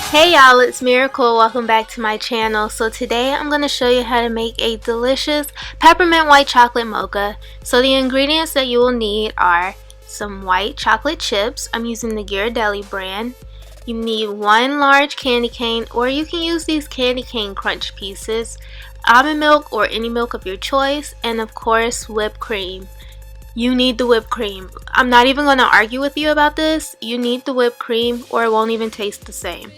Hey y'all, it's Miracle. Welcome back to my channel. So today I'm going to show you how to make a delicious peppermint white chocolate mocha. So the ingredients that you will need are some white chocolate chips. I'm using the Ghirardelli brand. You need one large candy cane, or you can use these candy cane crunch pieces, almond milk or any milk of your choice, and of course whipped cream. You need the whipped cream. I'm not even going to argue with you about this. You need the whipped cream or it won't even taste the same.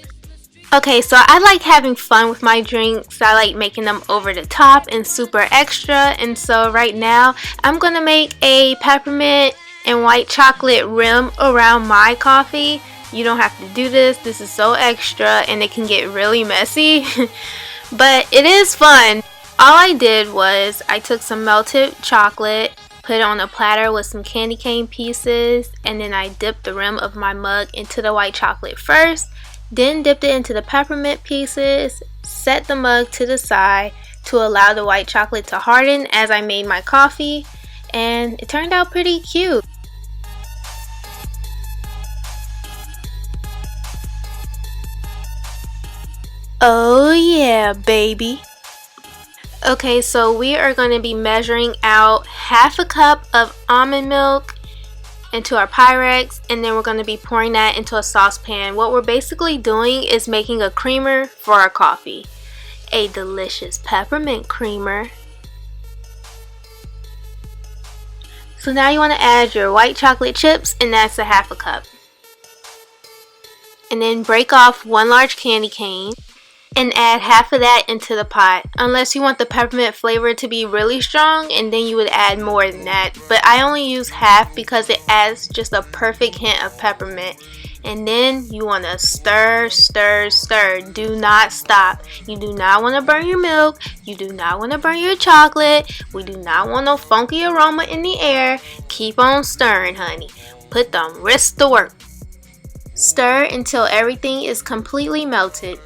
Okay, so I like having fun with my drinks. I like making them over the top and super extra. And so right now, I'm going to make a peppermint and white chocolate rim around my coffee. You don't have to do this. This is so extra and it can get really messy. But it is fun. All I did was I took some melted chocolate, put it on a platter with some candy cane pieces, and then I dipped the rim of my mug into the white chocolate first. Then dipped it into the peppermint pieces, set the mug to the side to allow the white chocolate to harden as I made my coffee, and it turned out pretty cute. Oh yeah, baby. Okay, so we are going to be measuring out half a cup of almond milk into our Pyrex, and then we're going to be pouring that into a saucepan. What we're basically doing is making a creamer for our coffee. A delicious peppermint creamer. So now you want to add your white chocolate chips, and that's a half a cup. And then break off one large candy cane and add half of that into the pot, unless you want the peppermint flavor to be really strong, and then you would add more than that. But I only use half because it adds just a perfect hint of peppermint. And then you want to stir, stir, stir. Do not stop. You do not want to burn your milk. You do not want to burn your chocolate. We do not want no funky aroma in the air. Keep on stirring, honey. Put them wrists to work. Stir until everything is completely melted.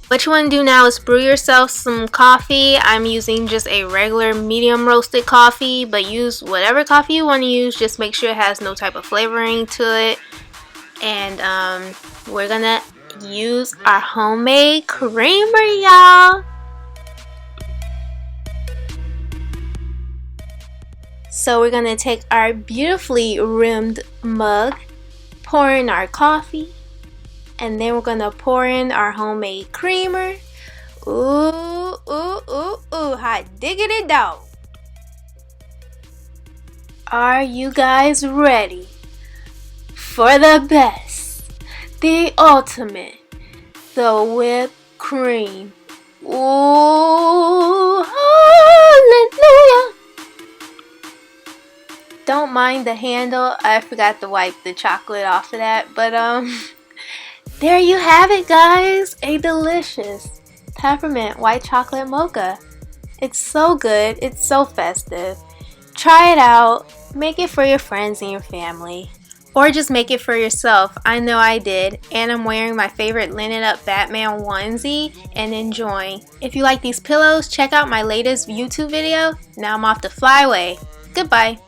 What you want to do now is brew yourself some coffee. I'm using just a regular medium roasted coffee, but use whatever coffee you want to use. Just make sure it has no type of flavoring to it. And we're gonna use our homemade creamer, y'all. So we're gonna take our beautifully rimmed mug, pour in our coffee, and then we're gonna pour in our homemade creamer. Ooh, ooh, ooh, ooh, hot diggity dog. Are you guys ready for the best, the ultimate, the whipped cream? Ooh, hallelujah. Don't mind the handle. I forgot to wipe the chocolate off of that, but there you have it, guys. A delicious peppermint white chocolate mocha. It's so good. It's so festive. Try it out. Make it for your friends and your family. Or just make it for yourself. I know I did. And I'm wearing my favorite linen up Batman onesie and enjoying. If you like these pillows, check out my latest YouTube video. Now I'm off to fly away. Goodbye.